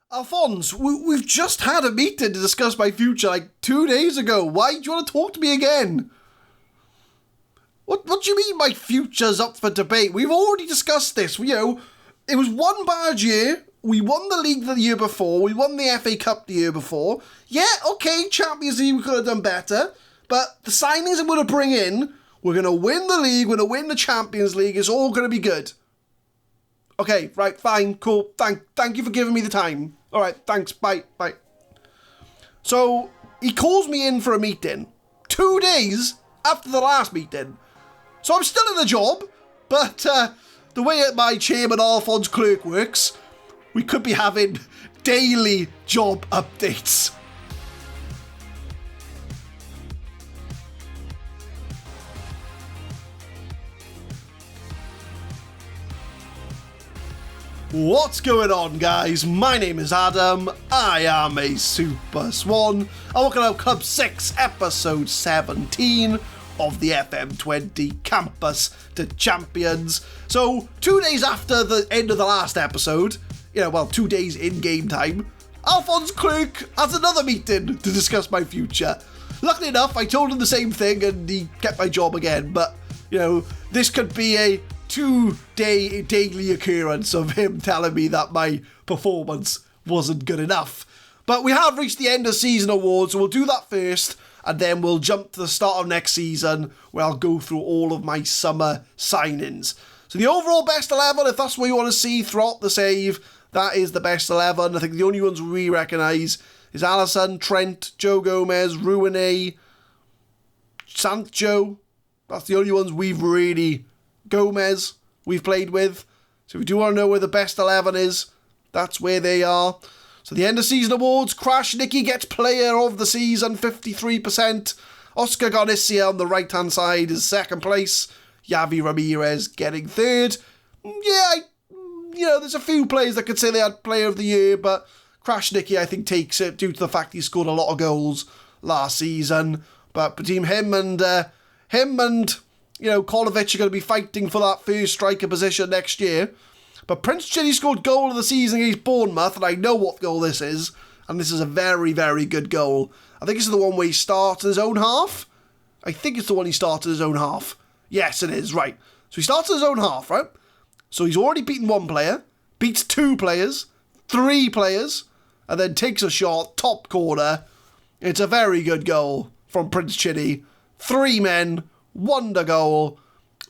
Alphonse, we've just had a meeting to discuss my future like 2 days ago. Why do you want to talk to me again? What do you mean my future's up for debate? We've already discussed this. It was one bad year. We won the league the year before. We won the FA Cup the year before. Yeah, okay, Champions League we could have done better. But the signings I'm going to bring in, we're going to win the league, we're going to win the Champions League. It's all going to be good. Okay, right, fine, cool. Thank you for giving me the time. All right, thanks, bye. So, he calls me in for a meeting 2 days after the last meeting. So I'm still in the job, but the way that my chairman Alphonse clerk works, we could be having daily job updates. What's going on, guys? My name is Adam. I am a Super Swan. I'm working out Club 6, Episode 17 of the FM20 Campus to Champions. So, 2 days after the end of the last episode, 2 days in game time, Alphonse Clerk has another meeting to discuss my future. Luckily enough, I told him the same thing and he kept my job again, but, this could be a 2-day daily occurrence of him telling me that my performance wasn't good enough. But we have reached the end of season awards, so we'll do that first, and then we'll jump to the start of next season, where I'll go through all of my summer signings. So the overall best 11, if that's what you want to see throughout the save, that is the best 11. I think the only ones we recognise is Alisson, Trent, Joe Gomez, Ruiné, Sancho. That's the only ones we've really... Gomez, we've played with. So if you do want to know where the best 11 is, that's where they are. So the end of season awards, Crash Nicky gets player of the season, 53%. Oscar Garcia on the right hand side is second place. Javi Ramirez getting third. Yeah, there's a few players that could say they had player of the year, but Crash Nicky I think takes it due to the fact he scored a lot of goals last season. But between him and Kolovic are going to be fighting for that first striker position next year. But Prince Chidi scored goal of the season against Bournemouth, and I know what goal this is. And this is a very, very good goal. I think it's the one where he starts his own half. I think it's the one he started his own half. Yes, it is, right. So he starts his own half, right? So he's already beaten one player, beats 2 players, 3 players, and then takes a shot, top corner. It's a very good goal from Prince Chidi. 3 men, wonder goal.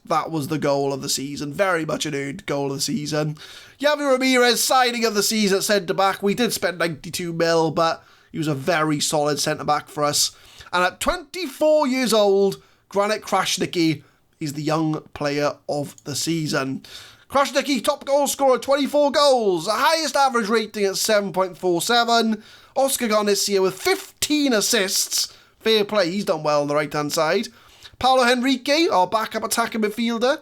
That was the goal of the season. Very much an earned goal of the season. Javi Ramirez, signing of the season at centre-back. We did spend 92 mil, but he was a very solid centre-back for us. And at 24 years old, Granit Krasniqi is the young player of the season. Krasniqi, top goal scorer, 24 goals. The highest average rating at 7.47. Oscar Garcia with 15 assists. Fair play, he's done well on the right-hand side. Paulo Henrique, our backup attacking midfielder.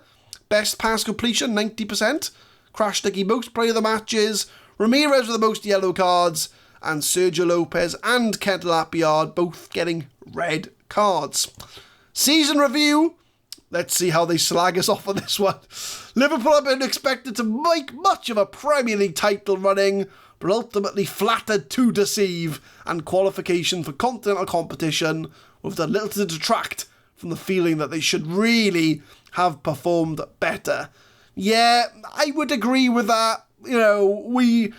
Best pass completion, 90%. Krasniqi, most player of the matches. Ramirez with the most yellow cards. And Sergio Lopez and Kent Lappiard both getting red cards. Season review. Let's see how they slag us off on this one. Liverpool have been expected to make much of a Premier League title running, but ultimately flattered to deceive, and qualification for continental competition with done little to detract from the feeling that they should really have performed better. Yeah, I would agree with that. The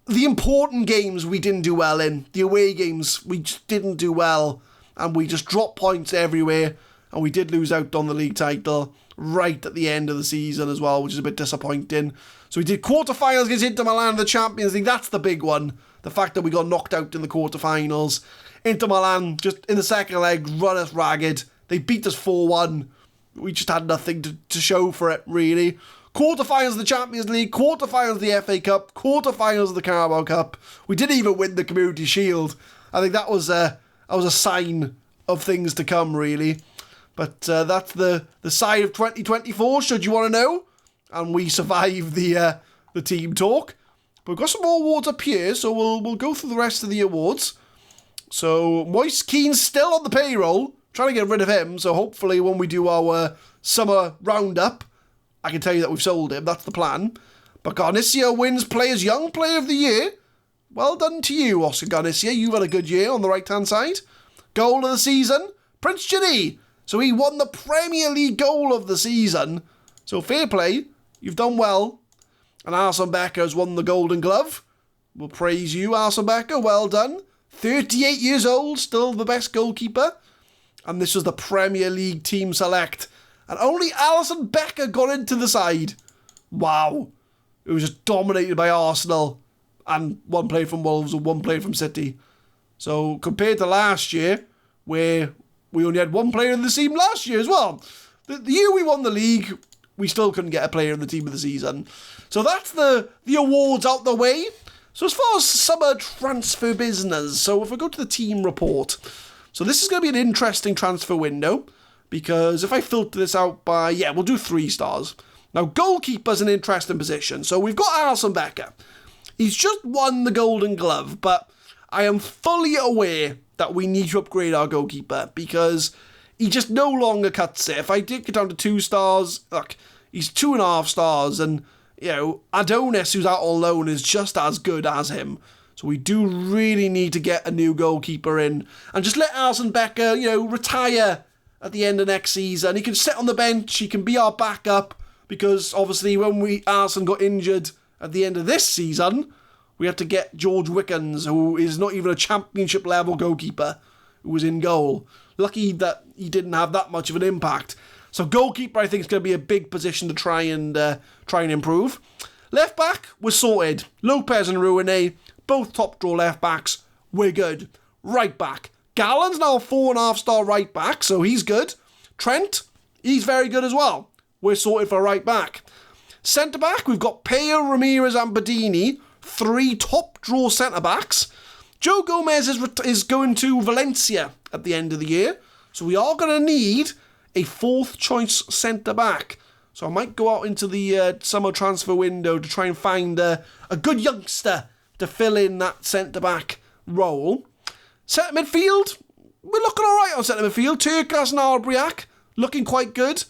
important games we didn't do well in. The away games we just didn't do well, and we just dropped points everywhere, and we did lose out on the league title right at the end of the season as well, which is a bit disappointing. So we did quarterfinals against Inter Milan in the Champions League. That's the big one. The fact that we got knocked out in the quarterfinals. Inter Milan, just in the second leg, run us ragged. They beat us 4-1. We just had nothing to show for it, really. Quarterfinals of the Champions League, quarterfinals of the FA Cup, quarterfinals of the Carabao Cup. We didn't even win the Community Shield. I think that was a sign of things to come, really. But that's the side of 2024, should you want to know. And we survived the team talk. But we've got some more awards up here, so we'll go through the rest of the awards. So Moise Keane's still on the payroll, trying to get rid of him. So hopefully when we do our summer roundup, I can tell you that we've sold him. That's the plan. But Garcia wins Young Player of the Year. Well done to you, Oscar Garcia. You've had a good year on the right-hand side. Goal of the season, Prince Chidi. So he won the Premier League goal of the season. So fair play. You've done well. And Arsene Becker has won the Golden Glove. We'll praise you, Arsene Becker. Well done. 38 years old, still the best goalkeeper. And this was the Premier League team select. And only Arsene Becker got into the side. Wow. It was just dominated by Arsenal. And one player from Wolves and one player from City. So compared to last year, where we only had one player in the team last year as well. The year we won the league, we still couldn't get a player in the team of the season. So that's the awards out the way. So as far as summer transfer business, so if I go to the team report, so this is going to be an interesting transfer window, because if I filter this out by, we'll do 3 stars. Now, goalkeeper's an interesting position. So we've got Arsene Becker. He's just won the Golden Glove, but I am fully aware that we need to upgrade our goalkeeper, because he just no longer cuts it. If I did get down to 2 stars, look, he's 2.5 stars, and, Adonis, who's out on loan, is just as good as him. So we do really need to get a new goalkeeper in, and just let Arsene Becker, retire at the end of next season. He can sit on the bench, he can be our backup, because obviously when Arsene got injured at the end of this season, we had to get George Wickens, who is not even a championship level goalkeeper, who was in goal. Lucky that he didn't have that much of an impact. So goalkeeper, I think, is going to be a big position to try and improve. Left back, we're sorted. Lopez and Ruine, both top draw left backs, we're good. Right back, Gallen's now a 4.5 star right back, so he's good. Trent, he's very good as well. We're sorted for right back. Centre back, we've got Peo, Ramirez and Bedini, 3 top draw centre backs. Joe Gomez is going to Valencia at the end of the year, so we are going to need a 4th choice centre back. So I might go out into the summer transfer window to try and find a good youngster to fill in that centre back role. Centre midfield, we're looking alright on centre midfield. Turkas and Albriac, looking quite good.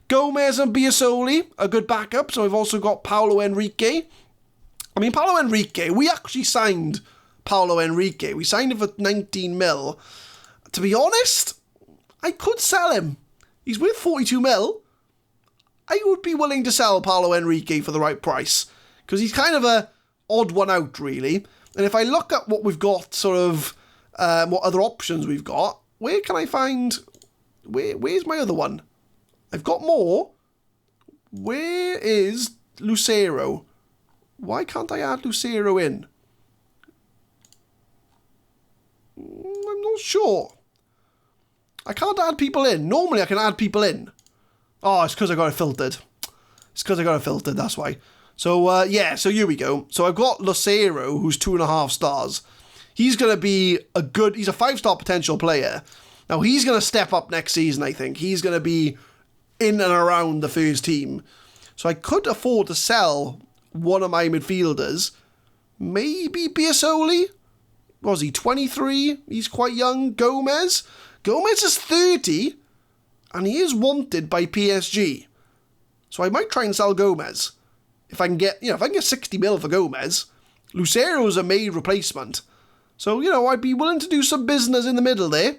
Gomez and Biasoli, a good backup. So we've also got Paulo Henrique. Paulo Henrique, we actually signed Paulo Henrique. We signed him for 19 mil. To be honest, I could sell him. He's worth 42 mil. I would be willing to sell Paulo Henrique for the right price, because he's kind of a odd one out, really. And if I look at what we've got, sort of, what other options we've got, where can I find... Where's my other one? I've got more. Where is Lucero? Why can't I add Lucero in? I'm not sure. I can't add people in. Normally I can add people in. Oh, it's because I got it filtered. That's why. So, so here we go. So I've got Lucero, who's 2.5 stars. He's going to be he's a 5-star potential player. Now, he's going to step up next season, I think. He's going to be in and around the first team. So I could afford to sell one of my midfielders. Maybe Biasoli? Was he 23? He's quite young. Gomez is 30, and he is wanted by PSG. So I might try and sell Gomez. If I can get, if I can get 60 mil for Gomez, Lucero's a made replacement. So, I'd be willing to do some business in the middle there.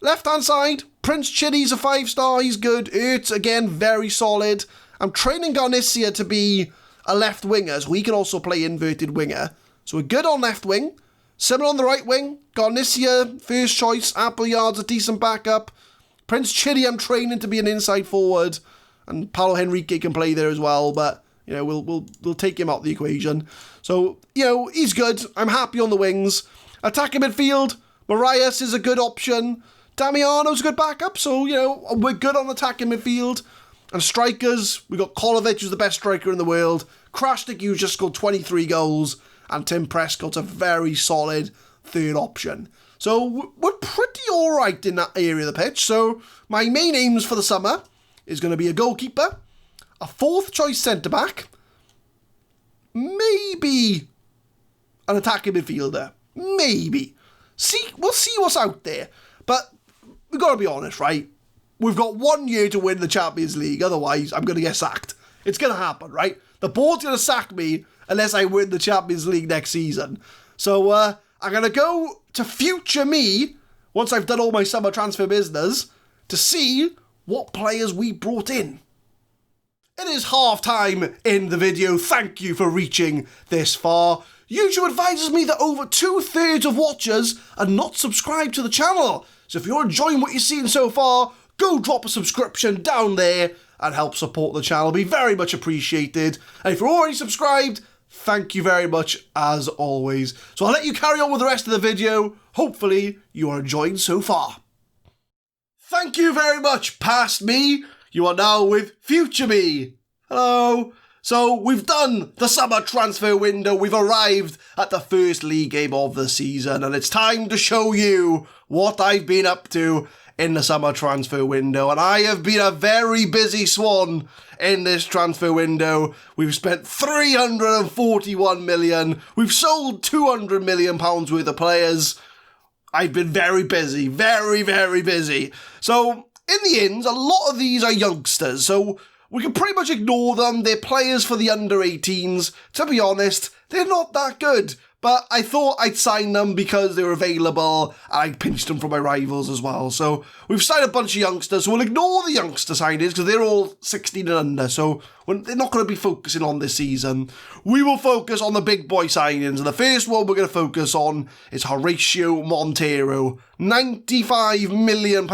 Left-hand side, Prince Chidi's a 5-star, he's good. Ertz, again, very solid. I'm training Garcia to be a left winger, so he can also play inverted winger. So we're good on left wing. Similar on the right wing. Garcia, first choice. Appleyard's a decent backup. Prince Chidi, I'm training to be an inside forward. And Paulo Henrique can play there as well, but, we'll take him out of the equation. So, he's good. I'm happy on the wings. Attacking midfield, Marias is a good option. Damiano's a good backup, so, we're good on attacking midfield. And strikers, we got Kolovic, who's the best striker in the world. Krasnik, who just scored 23 goals. And Tim Prescott's a very solid 3rd option. So we're pretty alright in that area of the pitch. So my main aims for the summer is going to be a goalkeeper, a 4th choice centre-back, maybe an attacking midfielder. Maybe. We'll see what's out there. But we've got to be honest, right? We've got 1 year to win the Champions League. Otherwise, I'm going to get sacked. It's going to happen, right? The board's going to sack me unless I win the Champions League next season. So I'm going to go to future me, once I've done all my summer transfer business, to see what players we brought in. It is half time in the video. Thank you for reaching this far. YouTube advises me that over 2/3 of watchers are not subscribed to the channel. So if you're enjoying what you're seeing so far, go drop a subscription down there and help support the channel. Be very much appreciated. And if you're already subscribed, thank you very much as always. So I'll let you carry on with the rest of the video. Hopefully you are enjoying so far. Thank you very much, past me. You are now with future me. Hello. So we've done the summer transfer window. We've arrived at the first league game of the season, and it's time to show you what I've been up to in the summer transfer window. And I have been a very busy swan in this transfer window. We've spent 341 million. We've sold 200 million pounds worth of players. I've been very busy, very, very busy. So in the end, a lot of these are youngsters, so we can pretty much ignore them. They're players for the under-18s. To be honest, they're not that good. But I thought I'd sign them because they were available, and I'd pinched them from my rivals as well. So we've signed a bunch of youngsters, so we'll ignore the youngster signings because they're all 16 and under, so they're not going to be focusing on this season. We will focus on the big boy signings, and the first one we're going to focus on is Horatio Montero. £95 million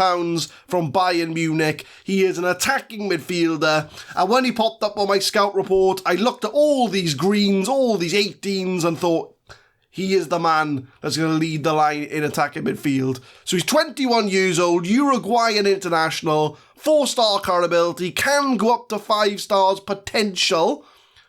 from Bayern Munich. He is an attacking midfielder, and when he popped up on my scout report, I looked at all these greens, all these 18s, and thought, he is the man that's going to lead the line in attacking midfield. So he's 21 years old, Uruguayan international, 4-star current ability, can go up to 5 stars potential,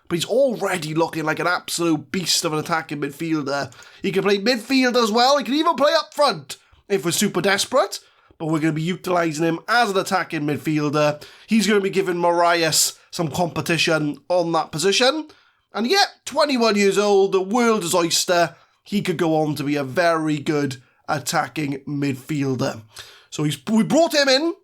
but he's already looking like an absolute beast of an attacking midfielder. He can play midfield as well, he can even play up front if we're super desperate, but we're going to be utilising him as an attacking midfielder. He's going to be giving Marias some competition on that position. And yet, 21 years old, the world is oyster. He could go on to be a very good attacking midfielder. So we brought him in.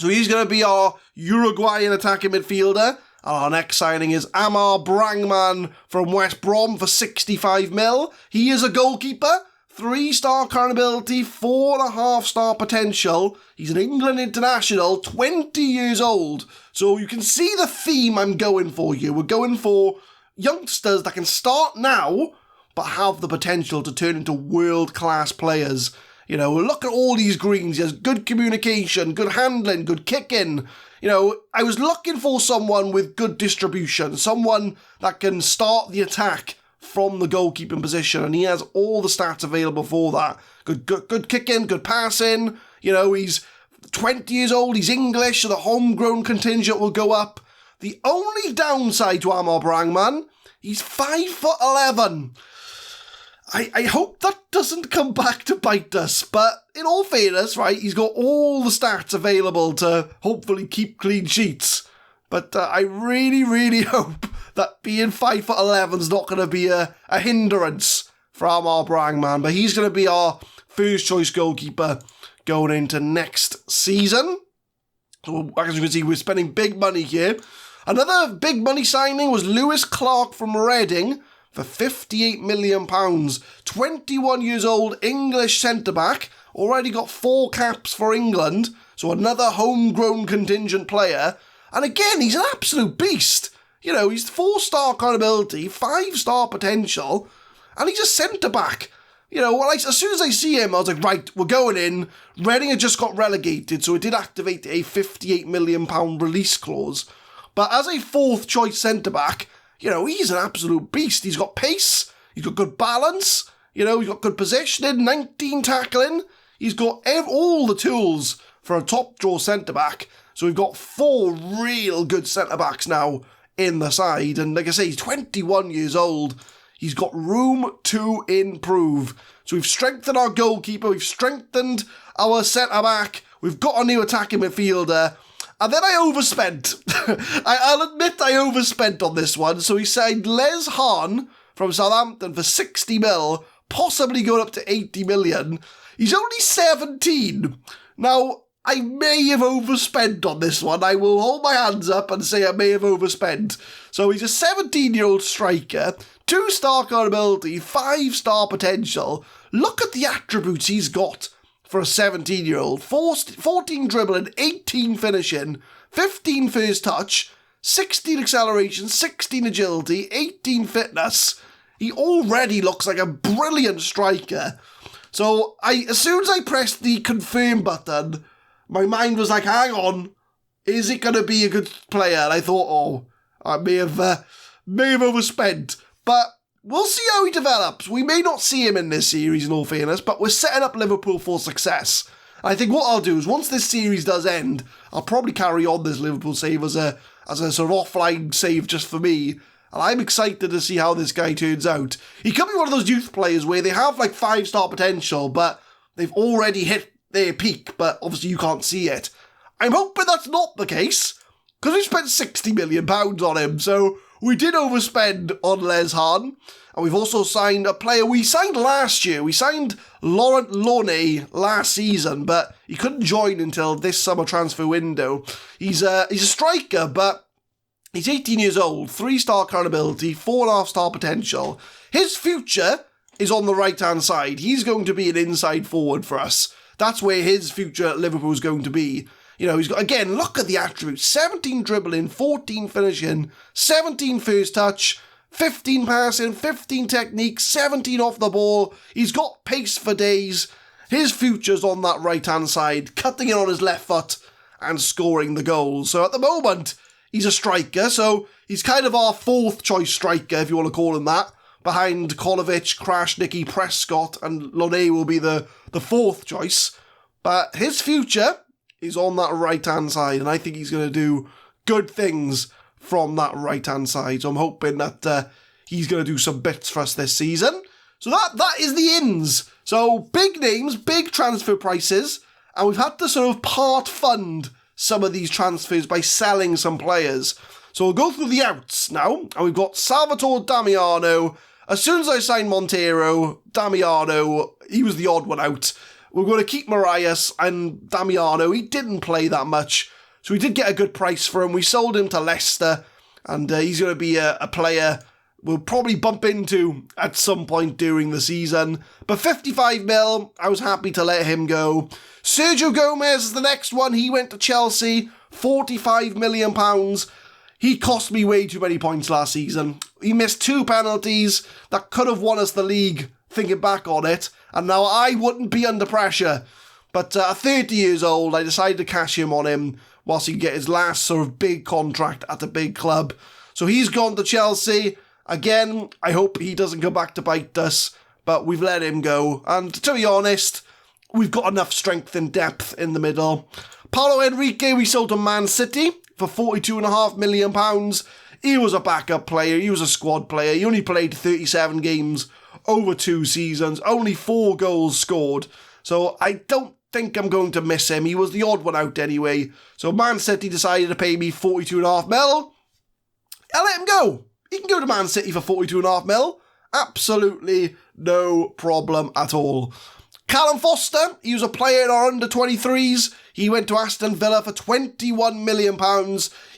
So he's going to be our Uruguayan attacking midfielder. And our next signing is Amar Brangman from West Brom for 65 mil. He is a goalkeeper. 3-star current ability, 4.5-star potential. He's an England international, 20 years old. So you can see the theme I'm going for here. We're going for youngsters that can start now, but have the potential to turn into world-class players. You know, look at all these greens. He has good communication, good handling, good kicking. You know, I was looking for someone with good distribution, someone that can start the attack from the goalkeeping position, and he has all the stats available for that. Good kicking, good passing. You know, he's 20 years old, he's English, so the homegrown contingent will go up. The only downside to Amar Brangman, he's 5'11". I hope that doesn't come back to bite us, but in all fairness, right, he's got all the stats available to hopefully keep clean sheets. But I really, really hope that being 5'11" is not going to be a hindrance for Amar Brangman, but he's going to be our first choice goalkeeper going into next season. So as you can see, we're spending big money here. Another big money signing was Lewis Clark from Reading for £58 million. 21 years old, English centre-back, already got 4 caps for England, so another homegrown contingent player. And again, he's an absolute beast. You know, he's 4-star current ability, 5-star potential, and he's a centre-back. You know, as soon as I see him, I was like, right, we're going in. Reading had just got relegated, so it did activate a £58 million release clause. But as a 4th choice centre-back, you know, he's an absolute beast. He's got pace, he's got good balance, you know, he's got good positioning, 19 tackling. He's got all the tools for a top-draw centre-back. So we've got 4 real good centre-backs now in the side. And like I say, he's 21 years old. He's got room to improve. So we've strengthened our goalkeeper, we've strengthened our centre-back, we've got a new attacking midfielder. And then I overspent. I'll admit I overspent on this one. So he signed Les Hahn from Southampton for 60 mil, possibly going up to 80 million. He's only 17. Now, I may have overspent on this one. I will hold my hands up and say I may have overspent. So he's a 17-year-old striker, 2-star ability, 5-star potential. Look at the attributes he's got for a 17-year-old. 14 dribbling, 18 finishing, 15 first touch, 16 acceleration, 16 agility, 18 fitness. He already looks like a brilliant striker. So as soon as I pressed the confirm button, my mind was like, hang on, is it going to be a good player? And I thought, oh, I may have overspent. But we'll see how he develops. We may not see him in this series, in all fairness, but we're setting up Liverpool for success. And I think what I'll do is, once this series does end, I'll probably carry on this Liverpool save as a sort of offline save just for me. And I'm excited to see how this guy turns out. He could be one of those youth players where they have like 5-star potential, but they've already hit their peak, but obviously you can't see it. I'm hoping that's not the case, because we spent £60 million on him, so we did overspend on Les Hahn. And we've also signed a player we signed last year. We signed Laurent Launay last season, but he couldn't join until this summer transfer window. He's a striker, but he's 18 years old, 3-star current ability, 4.5-star potential. His future is on the right-hand side. He's going to be an inside forward for us. That's where his future at Liverpool is going to be. You know, he's got, again, look at the attributes. 17 dribbling, 14 finishing, 17 first touch, 15 passing, 15 technique, 17 off the ball. He's got pace for days. His future's on that right-hand side, cutting it on his left foot and scoring the goals. So at the moment, he's a striker, so he's kind of our 4th choice striker, if you want to call him that. Behind Kolovic, Krasniqi, Prescott, and Launay will be the 4th choice. But his future is on that right-hand side, and I think he's going to do good things from that right-hand side. So I'm hoping that he's going to do some bits for us this season. So that is the ins. So big names, big transfer prices, and we've had to sort of part fund some of these transfers by selling some players. So we'll go through the outs now, and we've got Salvatore Damiano. As soon as I signed Montero, Damiano, he was the odd one out. We're going to keep Marias and Damiano. He didn't play that much, so we did get a good price for him. We sold him to Leicester, and he's going to be a player we'll probably bump into at some point during the season. But 55 mil, I was happy to let him go. Sergio Gomez is the next one. He went to Chelsea, £45 million. He cost me way too many points last season. He missed 2 penalties that could have won us the league, thinking back on it, and now I wouldn't be under pressure. But at 30 years old, I decided to cash him on him whilst he could get his last sort of big contract at a big club. So he's gone to Chelsea. Again, I hope he doesn't come back to bite us, but we've let him go. And to be honest, we've got enough strength and depth in the middle. Paulo Henrique, we sold to Man City for £42.5 million. He was a backup player. He was a squad player. He only played 37 games over 2 seasons. Only 4 goals scored. So I don't think I'm going to miss him. He was the odd one out anyway. So Man City decided to pay me £42.5 million. I let him go. He can go to Man City for £42.5 million. Absolutely no problem at all. Callum Foster, he was a player in our under-23s. He went to Aston Villa for £21 million.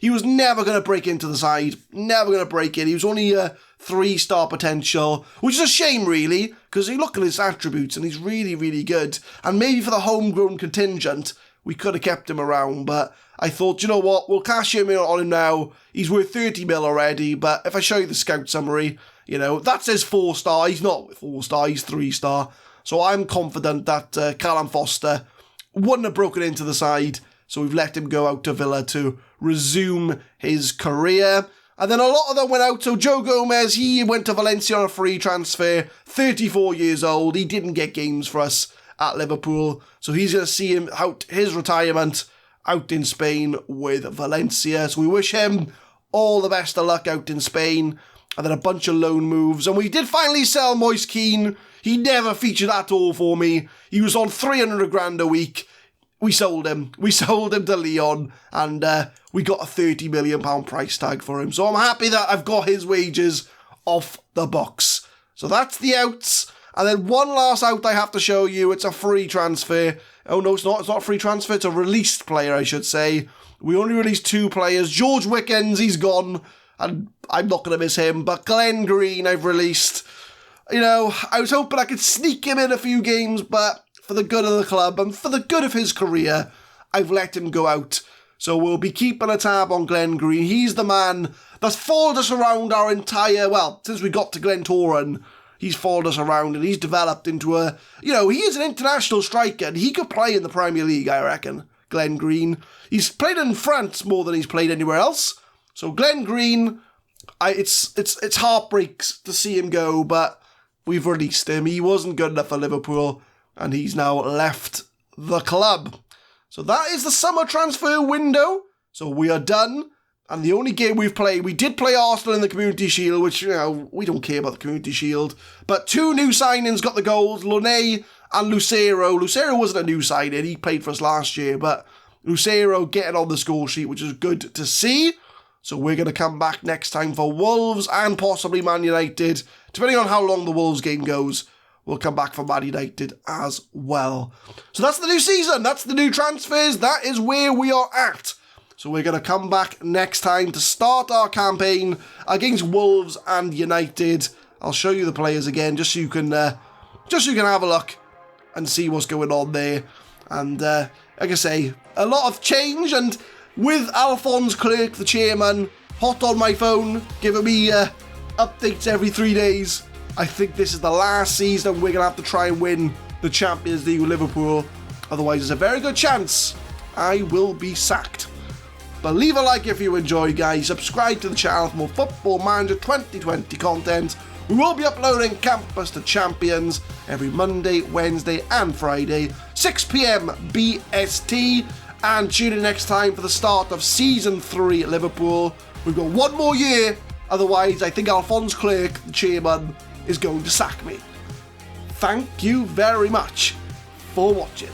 He was never going to break into the side. Never going to break in. He was only a 3-star potential, which is a shame, really, because you look at his attributes and he's really, really good. And maybe for the homegrown contingent, we could have kept him around, but I thought, you know what, we'll cash him in on him now. He's worth 30 mil already, but if I show you the scout summary, you know, that says 4-star. He's not 4-star, he's 3-star. So I'm confident that Callum Foster wouldn't have broken into the side, so we've let him go out to Villa to resume his career. And then a lot of them went out, so Joe Gomez, he went to Valencia on a free transfer, 34 years old. He didn't get games for us at Liverpool, so he's going to see him out his retirement out in Spain with Valencia. So we wish him all the best of luck out in Spain. And then a bunch of loan moves. And we did finally sell Moise Keane. He never featured at all for me. He was on 300 grand a week. We sold him. We sold him to Lyon. And we got a £30 million price tag for him. So I'm happy that I've got his wages off the books. So that's the outs. And then one last out I have to show you. It's a free transfer. Oh no, it's not. It's not a free transfer. It's a released player, I should say. We only released 2 players. George Wickens, he's gone. and I'm not going to miss him, but Glenn Green I've released. You know, I was hoping I could sneak him in a few games, but for the good of the club and for the good of his career, I've let him go out. So we'll be keeping a tab on Glenn Green. He's the man that's followed us around our entire, well, since we got to Glentoran, he's followed us around and he's developed into a, you know, he is an international striker and he could play in the Premier League, I reckon, Glenn Green. He's played in France more than he's played anywhere else. So Glenn Green, it's heartbreaks to see him go, but we've released him. He wasn't good enough for Liverpool and he's now left the club. So that is the summer transfer window. So we are done. And the only game we've played, we did play Arsenal in the Community Shield, which, you know, we don't care about the Community Shield. But 2 new signings got the goals, Lone and Lucero. Lucero wasn't a new signing, he played for us last year, but Lucero getting on the score sheet, which is good to see. So we're going to come back next time for Wolves and possibly Man United. Depending on how long the Wolves game goes, we'll come back for Man United as well. So that's the new season, that's the new transfers, that is where we are at. So we're going to come back next time to start our campaign against Wolves and United. I'll show you the players again, just so you can have a look and see what's going on there. And like I say, a lot of change, and with Alphonse Clerc, the chairman, hot on my phone, giving me updates every 3 days, I think this is the last season we're going to have to try and win the Champions League with Liverpool. Otherwise, there's a very good chance I will be sacked. But leave a like if you enjoy, guys. Subscribe to the channel for more Football Manager 2020 content. We will be uploading Campus to Champions every Monday, Wednesday and Friday, 6 PM BST. And tune in next time for the start of Season 3 at Liverpool. We've got 1 more year. Otherwise, I think Alphonse Clerc, the chairman, is going to sack me. Thank you very much for watching.